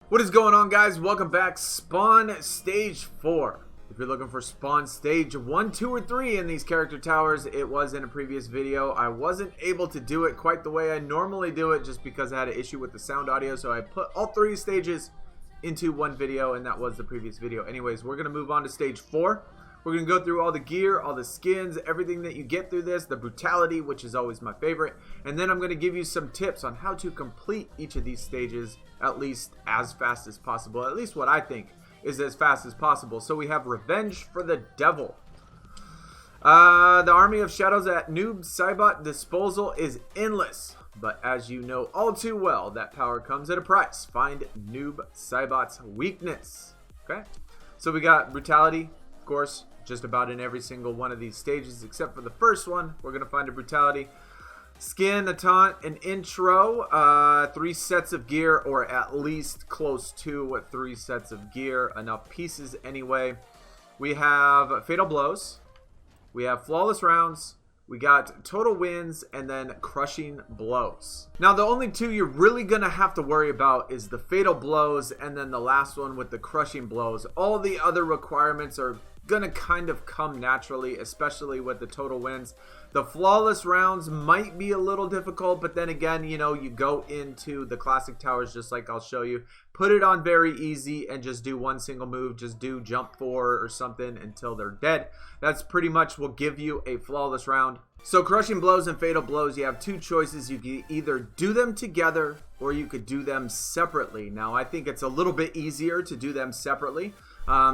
What is going on, guys? Welcome back. Spawn Stage 4. If you're looking for Spawn Stage 1, 2, or 3 in these character towers, it was in a previous video. I wasn't able to do it quite the way I normally do it just because I had an issue with the sound audio, so I put all 3 stages into one video, and that was the previous video. Anyways, we're going to move on to Stage 4. We're going to go through all the gear, all the skins, everything that you get through this, the brutality, which is always my favorite. And then I'm going to give you some tips on how to complete each of these stages, at least as fast as possible. At least what I think is as fast as possible. So we have Revenge for the Devil. The Army of Shadows at Noob Saibot disposal is endless. But as you know all too well, that power comes at a price. Find Noob Saibot's weakness. Okay? So we got brutality. Of course, just about in every single one of these stages except for the first one, we're going to find a brutality. Skin, a taunt, an intro, 3 sets of gear, or at least close to 3 sets of gear, enough pieces anyway. We have fatal blows, we have flawless rounds, we got total wins, and then crushing blows. Now the only 2 you're really gonna have to worry about is the fatal blows and then the last one with the crushing blows. All the other requirements are gonna kind of come naturally, especially with the total wins. The flawless rounds might be a little difficult, but then again, you know, you go into the classic towers just like I'll show you, put it on very easy and just do one single move, just do jump 4 or something until they're dead. That's pretty much will give you a flawless round. So crushing blows and fatal blows, you have 2 choices. You can either do them together or you could do them separately. Now I think it's a little bit easier to do them separately.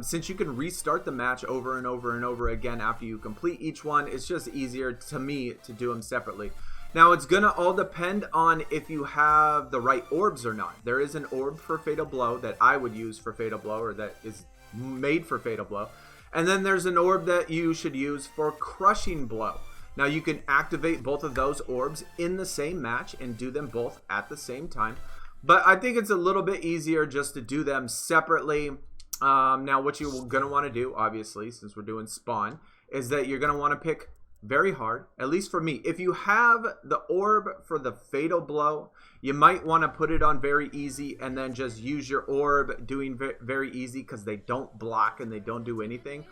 Since you can restart the match over and over and over again after you complete each one, it's just easier to me to do them separately. Now it's gonna all depend on if you have the right orbs or not. There is an orb for Fatal Blow that I would use for Fatal Blow, or that is made for Fatal Blow. And then there's an orb that you should use for Crushing Blow. Now you can activate both of those orbs in the same match and do them both at the same time. But I think it's a little bit easier just to do them separately. Now what you're going to want to do, obviously, since we're doing Spawn, is that you're going to want to pick very hard, at least for me. If you have the orb for the Fatal Blow, you might want to put it on very easy and then just use your orb doing very easy because they don't block and they don't do anything.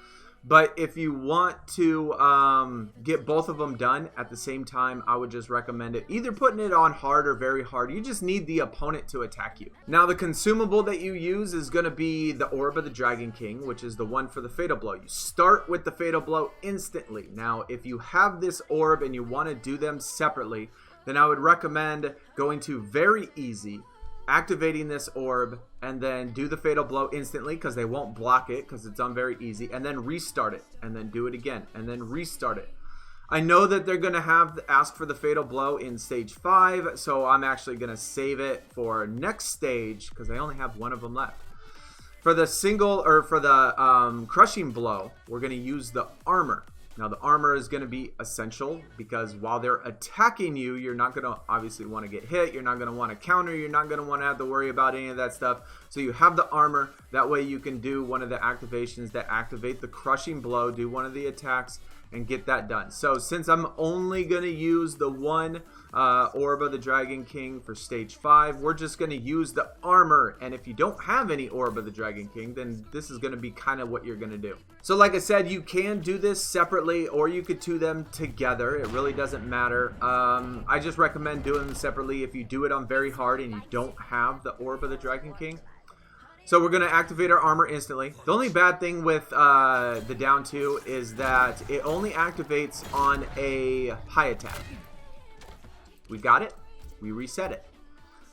But if you want to get both of them done at the same time, I would just recommend it. Either putting it on hard or very hard. You just need the opponent to attack you. Now the consumable that you use is going to be the Orb of the Dragon King, which is the one for the Fatal Blow. You start with the Fatal Blow instantly. Now if you have this orb and you want to do them separately, then I would recommend going to very easy, activating this orb, and then do the Fatal Blow instantly because they won't block it because it's on very easy, and then restart it, and then do it again, and then restart it. I know that they're going to ask for the Fatal Blow in Stage 5, so I'm actually going to save it for next stage because I only have one of them left. For the Crushing Blow, we're going to use the armor. Now the armor is going to be essential because while they're attacking you, you're not going to obviously want to get hit. You're not going to want to counter. You're not going to want to have to worry about any of that stuff. So you have the armor. That way you can do one of the activations that activate the Crushing Blow, do one of the attacks, and get that done. So since I'm only going to use the one Orb of the Dragon King for Stage 5, we're just going to use the armor. And if you don't have any Orb of the Dragon King, then this is going to be kind of what you're going to do. So like I said, you can do this separately or you could do them together. It really doesn't matter. I just recommend doing them separately if you do it on very hard and you don't have the Orb of the Dragon King. So we're going to activate our armor instantly. The only bad thing with the down 2 is that it only activates on a high attack. We got it. We reset it.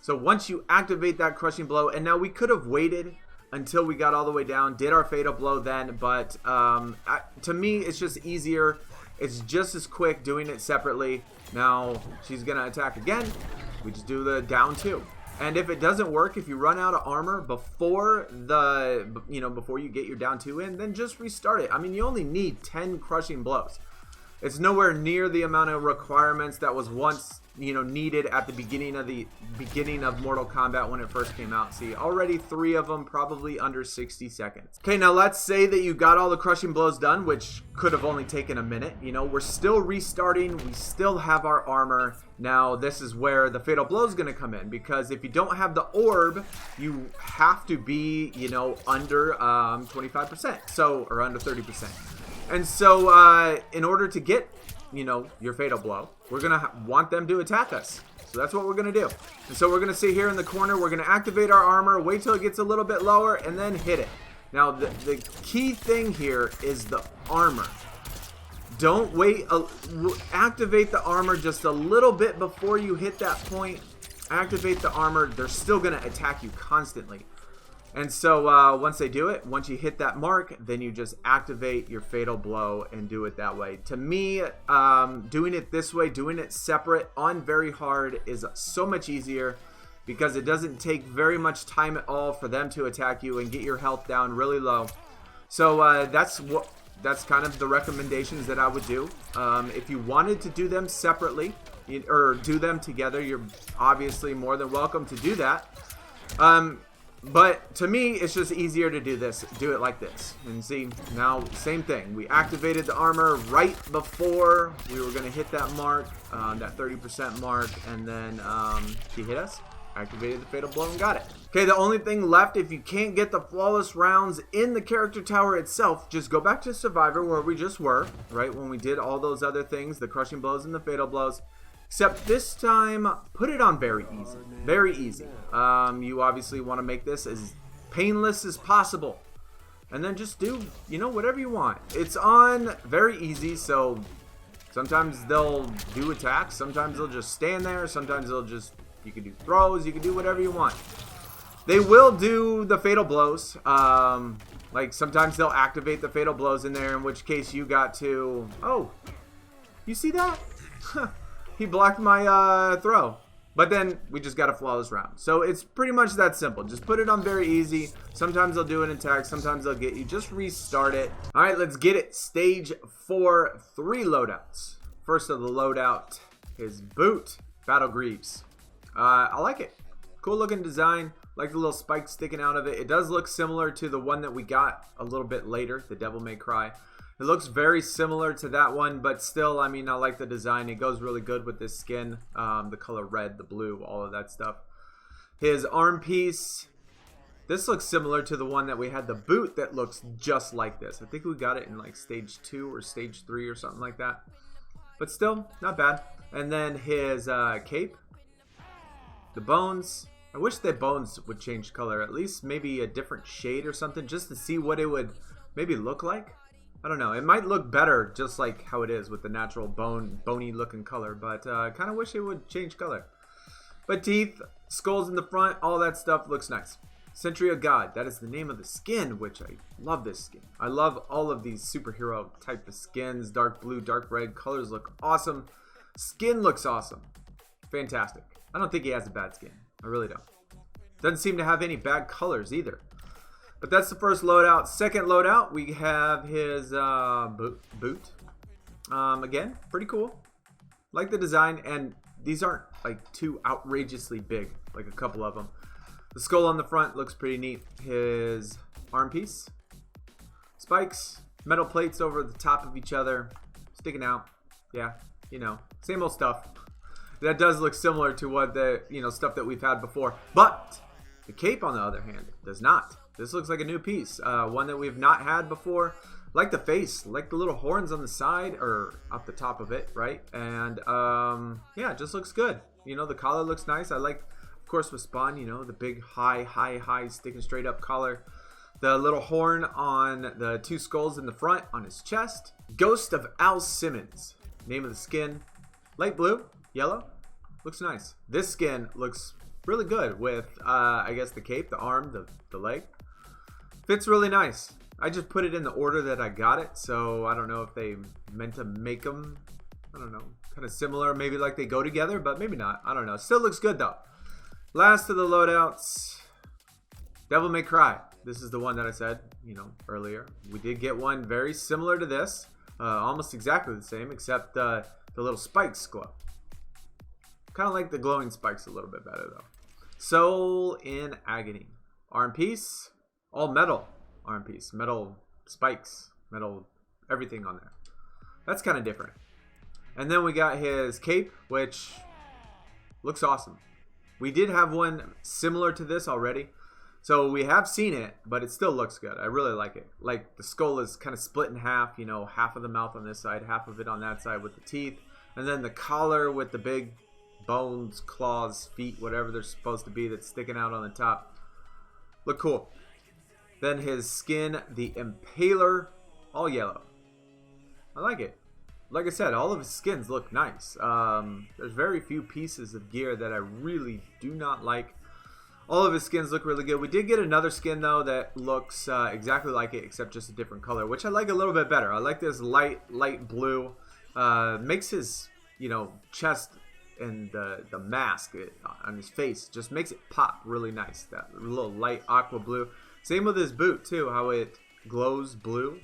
So once you activate that Crushing Blow, and now we could have waited until we got all the way down, did our Fatal Blow then, but to me it's just easier. It's just as quick doing it separately. Now she's going to attack again. We just do the down 2. And if it doesn't work, if you run out of armor before before you get your down 2 in, then just restart it. I mean, you only need 10 Crushing Blows. It's nowhere near the amount of requirements that was once, you know, needed at the beginning of Mortal Kombat when it first came out. See, already 3 of them, probably under 60 seconds. Okay, now let's say that you got all the crushing blows done, which could have only taken a minute. You know, we're still restarting. We still have our armor. Now, this is where the fatal blow is going to come in, because if you don't have the orb, you have to be, you know, under 25%, so, or under 30%. And so, in order to get, you know, your fatal blow, we're going to want them to attack us. So that's what we're going to do. And so we're going to sit here in the corner. We're going to activate our armor, wait till it gets a little bit lower, and then hit it. Now, the key thing here is the armor. Don't wait. Activate the armor just a little bit before you hit that point. Activate the armor. They're still going to attack you constantly. And so once they do it, once you hit that mark, then you just activate your fatal blow and do it that way. To me, doing it this way, doing it separate on very hard is so much easier, because it doesn't take very much time at all for them to attack you and get your health down really low. So that's kind of the recommendations that I would do. If you wanted to do them separately or do them together, you're obviously more than welcome to do that. But to me, it's just easier to do it like this. And see, now, same thing. We activated the armor right before we were going to hit that mark, that 30% mark, and then he hit us, activated the fatal blow, and got it. Okay, the only thing left, if you can't get the flawless rounds in the character tower itself, just go back to Survivor where we just were, right, when we did all those other things, the crushing blows and the fatal blows. Except this time, put it on very easy. Very easy. You obviously want to make this as painless as possible. And then just do, you know, whatever you want. It's on very easy, so sometimes they'll do attacks. Sometimes they'll just stand there. Sometimes they'll just, you can do throws. You can do whatever you want. They will do the fatal blows. Like sometimes they'll activate the fatal blows in there, in which case you got to, oh, you see that? He blocked my throw. But then we just got a flawless round. So it's pretty much that simple. Just put it on very easy. Sometimes they'll do an attack. Sometimes they'll get you. Just restart it. All right, let's get it. Stage 4, 3 loadouts. First of the loadout is Boot Battle Greaves. I like it. Cool looking design. Like the little spikes sticking out of it. It does look similar to the one that we got a little bit later, the Devil May Cry. It looks very similar to that one, but still, I mean, I like the design. It goes really good with this skin. The color red, the blue, all of that stuff. His arm piece. This looks similar to the one that we had, the boot, that looks just like this. I think we got it in like stage 2 or stage 3 or something like that. But still, not bad. And then his cape. The bones. I wish the bones would change color. At least maybe a different shade or something, just to see what it would maybe look like. I don't know. It might look better just like how it is with the natural bony looking color, but I kind of wish it would change color. But teeth, skulls in the front, all that stuff looks nice. Sentry of God, that is the name of the skin, which I love this skin. I love all of these superhero type of skins. Dark blue, dark red, colors look awesome. Skin looks awesome. Fantastic. I don't think he has a bad skin. I really don't. Doesn't seem to have any bad colors either. But that's the first loadout. Second loadout, we have his boot. Again, pretty cool. Like the design, and these aren't like too outrageously big, like a couple of them. The skull on the front looks pretty neat. His arm piece. Spikes, metal plates over the top of each other, sticking out. Yeah, you know, same old stuff. That does look similar to what the, you know, stuff that we've had before. But the cape, on the other hand, does not. This looks like a new piece, one that we've not had before. Like the face, like the little horns on the side or up the top of it, right? And yeah, it just looks good. You know, the collar looks nice. I like, of course, with Spawn, you know, the big high sticking straight up collar. The little horn on the 2 skulls in the front on his chest. Ghost of Al Simmons, name of the skin. Light blue, yellow, looks nice. This skin looks really good with, I guess, the cape, the arm, the leg. Fits really nice. I just put it in the order that I got it, so I don't know if they meant to make them, I don't know, kind of similar, maybe like they go together, but maybe not. I don't know. Still looks good though. Last of the loadouts, Devil May Cry. This is the one that I said, you know, earlier. We did get one very similar to this. Almost exactly the same, except the little spikes glow. Kind of like the glowing spikes a little bit better though. Soul in Agony. Arm piece, all metal arm piece. Metal spikes, metal everything on there. That's kind of different. And then we got his cape, which looks awesome. We did have one similar to this already. So we have seen it, but it still looks good. I really like it. Like the skull is kind of split in half, you know, half of the mouth on this side, half of it on that side with the teeth. And then the collar with the big bones, claws, feet, whatever they're supposed to be that's sticking out on the top. Look cool. Then his skin, the Impaler, all yellow. I like it. Like I said, all of his skins look nice. There's very few pieces of gear that I really do not like. All of his skins look really good. We did get another skin though that looks exactly like it, except just a different color, which I like a little bit better. I like this light blue. Makes his, you know, chest and the mask on his face just makes it pop really nice. That little light aqua blue. Same with his boot too, how it glows blue.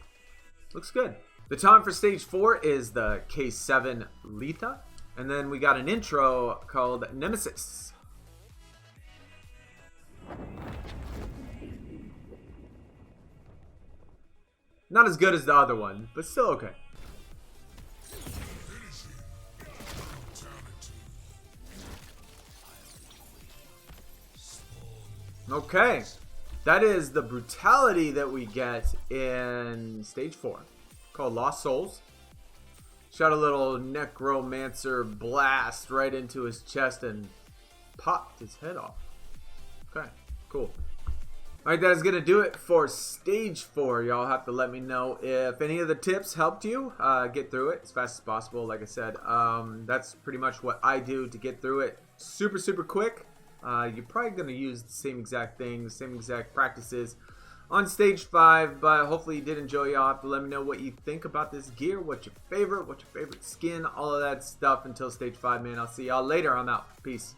Looks good. The taunt for stage 4 is the K7 Letha, and then we got an intro called Nemesis. Not as good as the other one, but still okay. Okay, that is the brutality that we get in stage 4, called Lost Souls. Shot a little necromancer blast right into his chest and popped his head off. Okay, cool. Alright, that is going to do it for stage 4. Y'all have to let me know if any of the tips helped you get through it as fast as possible. Like I said, that's pretty much what I do to get through it super quick. You're probably going to use the same exact things, same exact practices on stage 5, but hopefully you did enjoy. Y'all have to let me know what you think about this gear, what's your favorite skin, all of that stuff until stage 5, man. I'll see y'all later. I'm out. Peace.